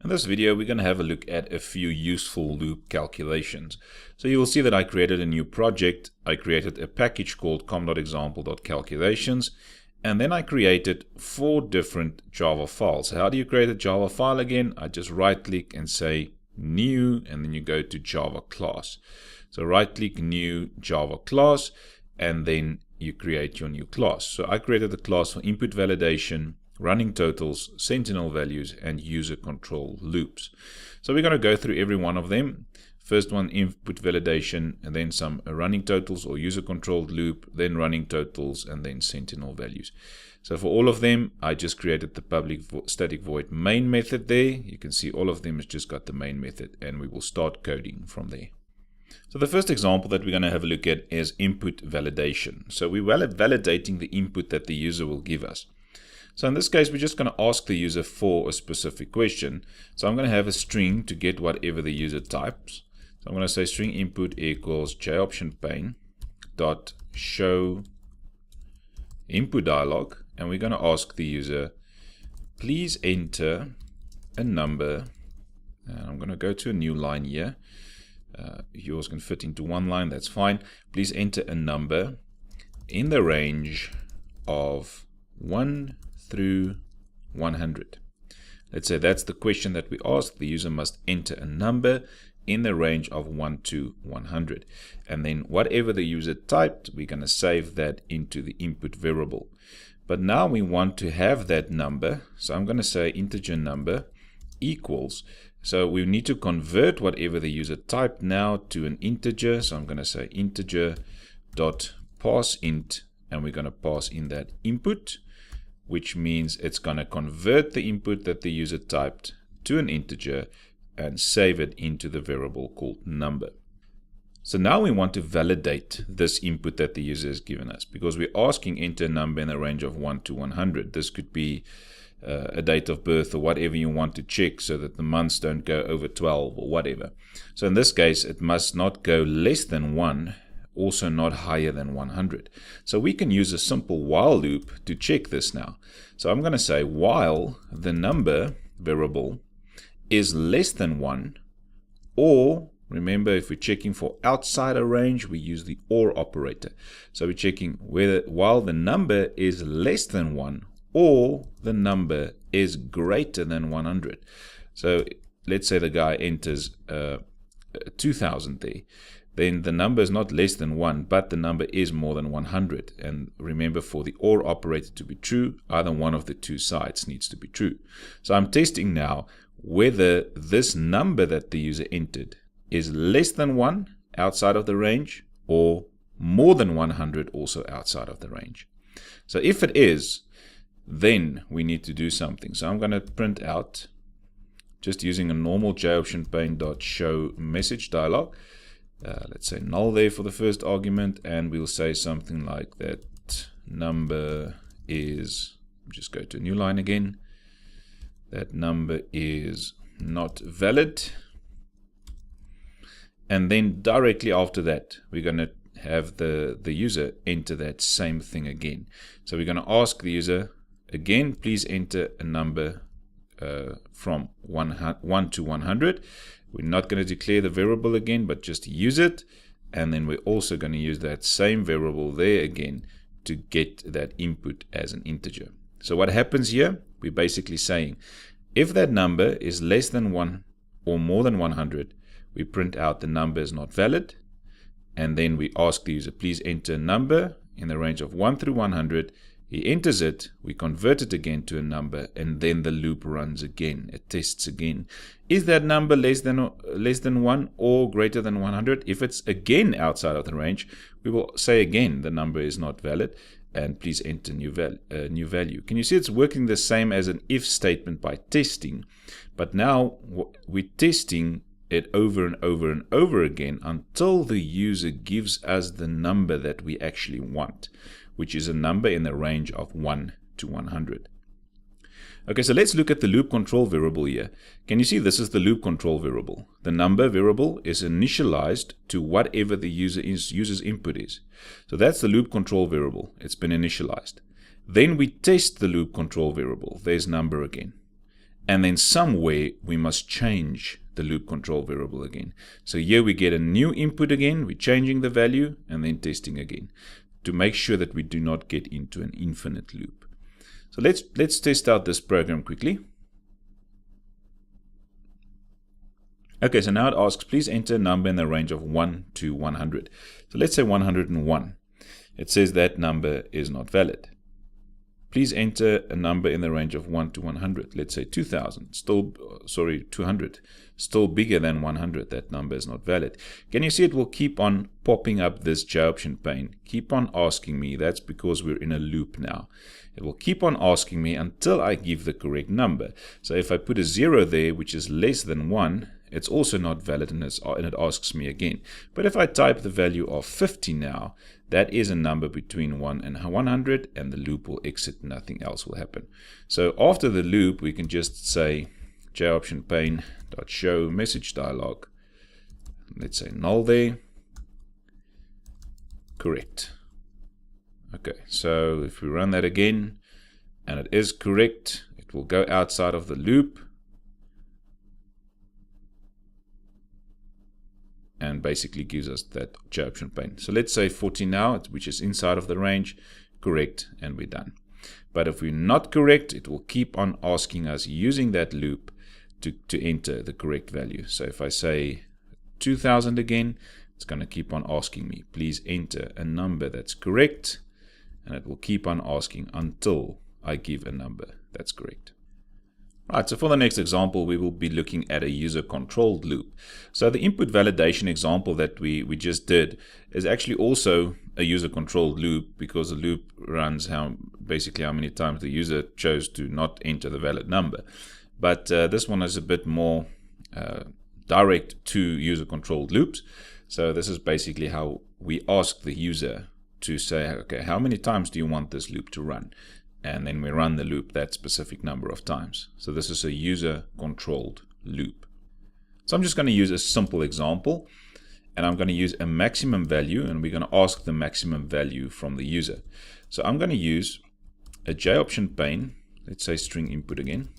In this video, we're going to have a look at a few useful loop calculations. So you will see that I created a new project. I created a package called com.example.calculations, and then I created 4 different Java files. So how do you create a Java file again? I just right click and say new, and then you go to Java class. So right click new Java class, and then you create your new class. So I created a class for input validation, running totals, sentinel values, and user control loops. So we're going to go through every one of them. First one, input validation, and then some running totals or user controlled loop, then running totals, and then sentinel values. So for all of them, I just created the public static void main method there. You can see all of them has just got the main method, and we will start coding from there. So the first example that we're going to have a look at is input validation. So we're validating the input that the user will give us. So in this case, we're just going to ask the user for a specific question. So I'm going to have a string to get whatever the user types. So I'm going to say string input equals jOptionPane dot show input dialog, and we're going to ask the user, please enter a number. And I'm going to go to a new line here. Yours can fit into one line, that's fine. Please enter a number in the range of 1 through 100. Let's say that's the question that we ask. The user must enter a number in the range of 1 to 100. And then whatever the user typed, we're going to save that into the input variable. But now we want to have that number. So I'm going to say integer number equals. So we need to convert whatever the user typed now to an integer. So I'm going to say integer dot parseInt, and we're going to pass in that input, which means it's going to convert the input that the user typed to an integer and save it into the variable called number. So now we want to validate this input that the user has given us, because we're asking enter a number in the range of 1 to 100. This could be a date of birth or whatever you want to check so that the months don't go over 12 or whatever. So in this case, it must not go less than 1, also not higher than 100. So we can use a simple while loop to check this now. So I'm going to say while the number variable is less than 1, or remember, if we're checking for outside a range, we use the OR operator. So we're checking whether while the number is less than 1 or the number is greater than 100. So let's say the guy enters 2000 there. Then the number is not less than 1, but the number is more than 100. And remember, for the OR operator to be true, either one of the two sides needs to be true. So I'm testing now whether this number that the user entered is less than 1 outside of the range, or more than 100 also outside of the range. So if it is, then we need to do something. So I'm going to print out, just using a normal jOptionPane.show message dialog. Let's say null there for the first argument, and we'll say something like that number is, just go to a new line again, that number is not valid. And then directly after that, we're going to have the user enter that same thing again. So we're going to ask the user again, please enter a number from 1 to 100. We're not going to declare the variable again, but just use it. And then we're also going to use that same variable there again to get that input as an integer. So what happens here? We're basically saying if that number is less than 1 or more than 100, we print out the number is not valid. And then we ask the user, please enter a number in the range of 1 through 100. He enters it, we convert it again to a number, and then the loop runs again. It tests again. Is that number less than 1 or greater than 100? If it's again outside of the range, we will say again the number is not valid, and please enter new value. Can you see it's working the same as an if statement by testing? But now we're testing it over and over and over again until the user gives us the number that we actually want, which is a number in the range of 1 to 100. Okay, so let's look at the loop control variable here. Can you see this is the loop control variable? The number variable is initialized to whatever the user's input is. So that's the loop control variable. It's been initialized. Then we test the loop control variable. There's number again. and then somewhere we must change the loop control variable again. So here we get a new input again, we're changing the value and then testing again to make sure that we do not get into an infinite loop. So let's test out this program quickly. Okay, so now it asks, please enter a number in the range of 1 to 100. So let's say 101. It says that number is not valid. Please enter a number in the range of 1 to 100. Let's say 200. Still bigger than 100. That number is not valid. Can you see it will keep on popping up this J option pane? Keep on asking me. That's because we're in a loop now. It will keep on asking me until I give the correct number. So if I put a 0 there, which is less than 1, it's also not valid, and it asks me again. But if I type the value of 50 now, that is a number between 1 and 100, and the loop will exit. Nothing else will happen. So after the loop, we can just say joptionPane.show message dialog. Let's say null there. Correct. Okay, so if we run that again, and it is correct, it will go outside of the loop and basically gives us that J option pane. So let's say 40 now, which is inside of the range, correct, and we're done. But if we're not correct, it will keep on asking us using that loop to enter the correct value. So if I say 2000 again, it's going to keep on asking me, please enter a number that's correct, and it will keep on asking until I give a number that's correct. Right, so for the next example, we will be looking at a user-controlled loop. So the input validation example that we just did is actually also a user-controlled loop, because the loop runs basically how many times the user chose to not enter the valid number. But this one is a bit more direct to user-controlled loops. So this is basically how we ask the user to say, okay, how many times do you want this loop to run? And then we run the loop that specific number of times. So this is a user-controlled loop. So I'm just going to use a simple example, and I'm going to use a maximum value, and we're going to ask the maximum value from the user. So I'm going to use a J option pane, let's say string input again,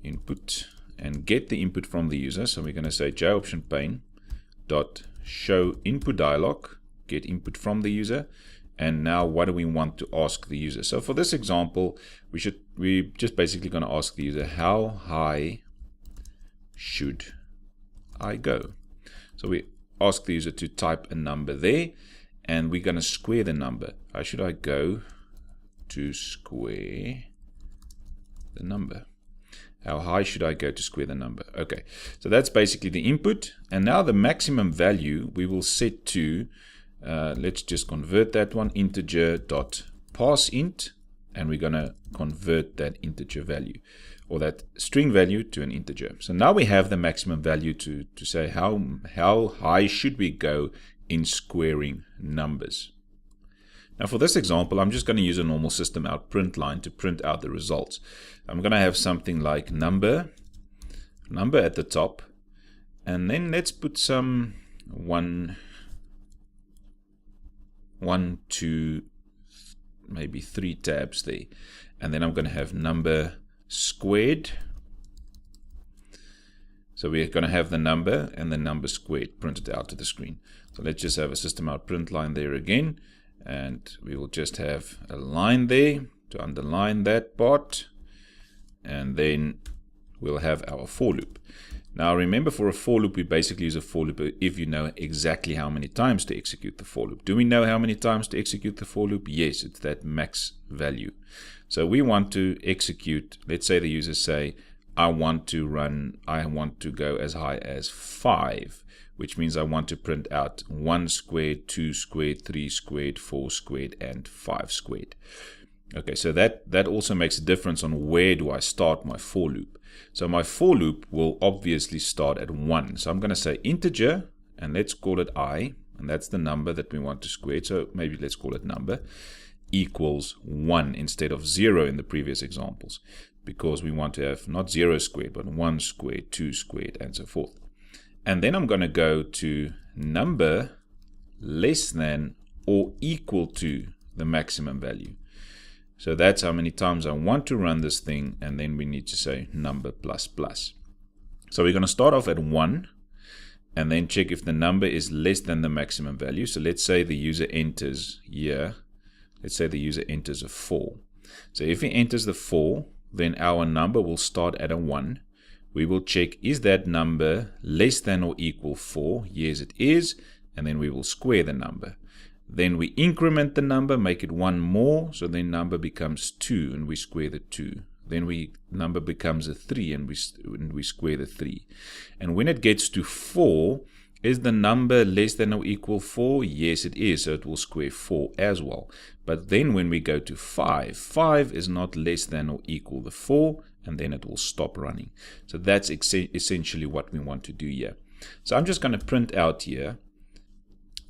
input, and get the input from the user. So we're going to say J option pane dot show input dialog, get input from the user. And now what do we want to ask the user? So for this example, we're just basically going to ask the user, how high should I go? So we ask the user to type a number there, and we're going to square the number. How should I go to square the number? How high should I go to square the number? Okay, so that's basically the input. And now the maximum value we will set to let's just convert that one, integer.parseInt, and we're going to convert that integer value, or that string value, to an integer. So now we have the maximum value to say how high should we go in squaring numbers. Now for this example, I'm just going to use a normal system out print line to print out the results. I'm going to have something like number at the top, and then let's put some 1, 2, maybe 3 tabs there, and then I'm going to have number squared. So we're going to have the number and the number squared printed out to the screen. So let's just have a system out print line there again, and we will just have a line there to underline that part, and then we'll have our for loop. Now remember, for a for loop, we basically use a for loop if you know exactly how many times to execute the for loop. Do we know how many times to execute the for loop? Yes, it's that max value. So we want to execute, let's say the user say, I want to go as high as 5, which means I want to print out 1 squared, 2 squared, 3 squared, 4 squared, and 5 squared. Okay, so that also makes a difference on where do I start my for loop. So my for loop will obviously start at 1. So I'm going to say integer, and let's call it I, and that's the number that we want to square. So maybe let's call it number, equals 1 instead of 0 in the previous examples, because we want to have not 0 squared, but 1 squared, 2 squared, and so forth. And then I'm going to go to number less than or equal to the maximum value. So that's how many times I want to run this thing, and then we need to say number plus plus. So we're going to start off at 1 and then check if the number is less than the maximum value. So let's say the user enters here. Let's say the user enters a 4. So if he enters the 4, then our number will start at a 1. We will check, is that number less than or equal 4? Yes, it is. And then we will square the number. Then we increment the number, make it 1 more. So then number becomes 2 and we square the 2. Then number becomes a 3 and we square the 3. And when it gets to 4, is the number less than or equal 4? Yes, it is. So it will square 4 as well. But then when we go to 5, 5 is not less than or equal the 4, and then it will stop running. So that's essentially what we want to do here. So I'm just going to print out here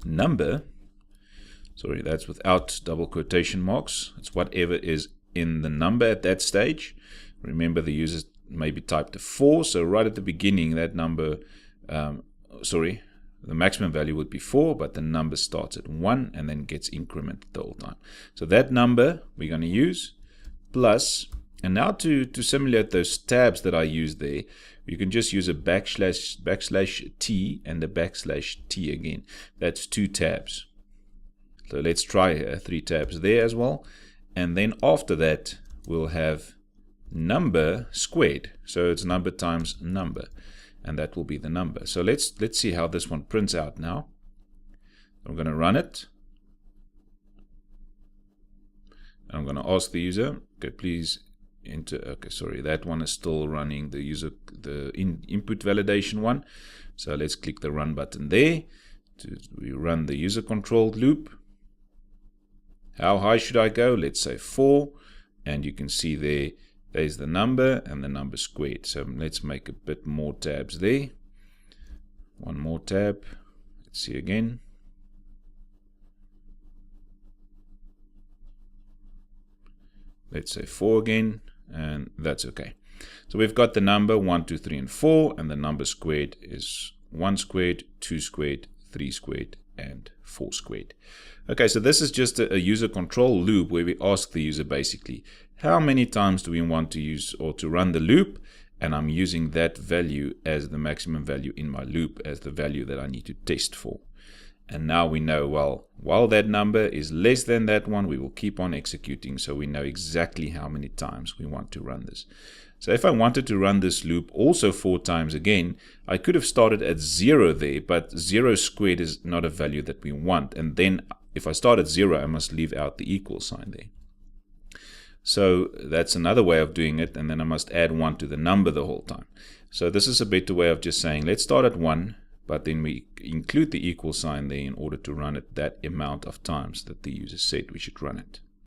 number. Sorry, that's without double quotation marks. It's whatever is in the number at that stage. Remember, the user maybe typed a 4, so right at the beginning that number, the maximum value would be 4, but the number starts at 1 and then gets incremented the whole time. So that number we're going to use plus, and now to simulate those tabs that I used there, you can just use a backslash T and a backslash T again. That's 2 tabs. So let's try 3 tabs there as well. And then after that, we'll have number squared. So it's number times number. And that will be the number. So let's see how this one prints out now. I'm going to run it. I'm going to ask the user, okay, please enter. Okay, sorry, that one is still running, the input validation one. So let's click the run button there. We run the user controlled loop. How high should I go? Let's say 4. And you can see there's the number and the number squared. So let's make a bit more tabs there. 1 more tab. Let's see again. Let's say 4 again. And that's okay. So we've got the number 1, 2, 3, and 4. And the number squared is 1 squared, 2 squared, 3 squared, and 4 squared. Okay, so this is just a user control loop where we ask the user basically, how many times do we want to use or to run the loop? And I'm using that value as the maximum value in my loop as the value that I need to test for. And now we know, well, while that number is less than that one, we will keep on executing. So we know exactly how many times we want to run this. So if I wanted to run this loop also 4 times again, I could have started at 0 there, but 0 squared is not a value that we want. And then if I start at 0, I must leave out the equal sign there. So that's another way of doing it. And then I must add 1 to the number the whole time. So this is a better way of just saying, let's start at 1, but then we include the equal sign there in order to run it that amount of times that the user said we should run it.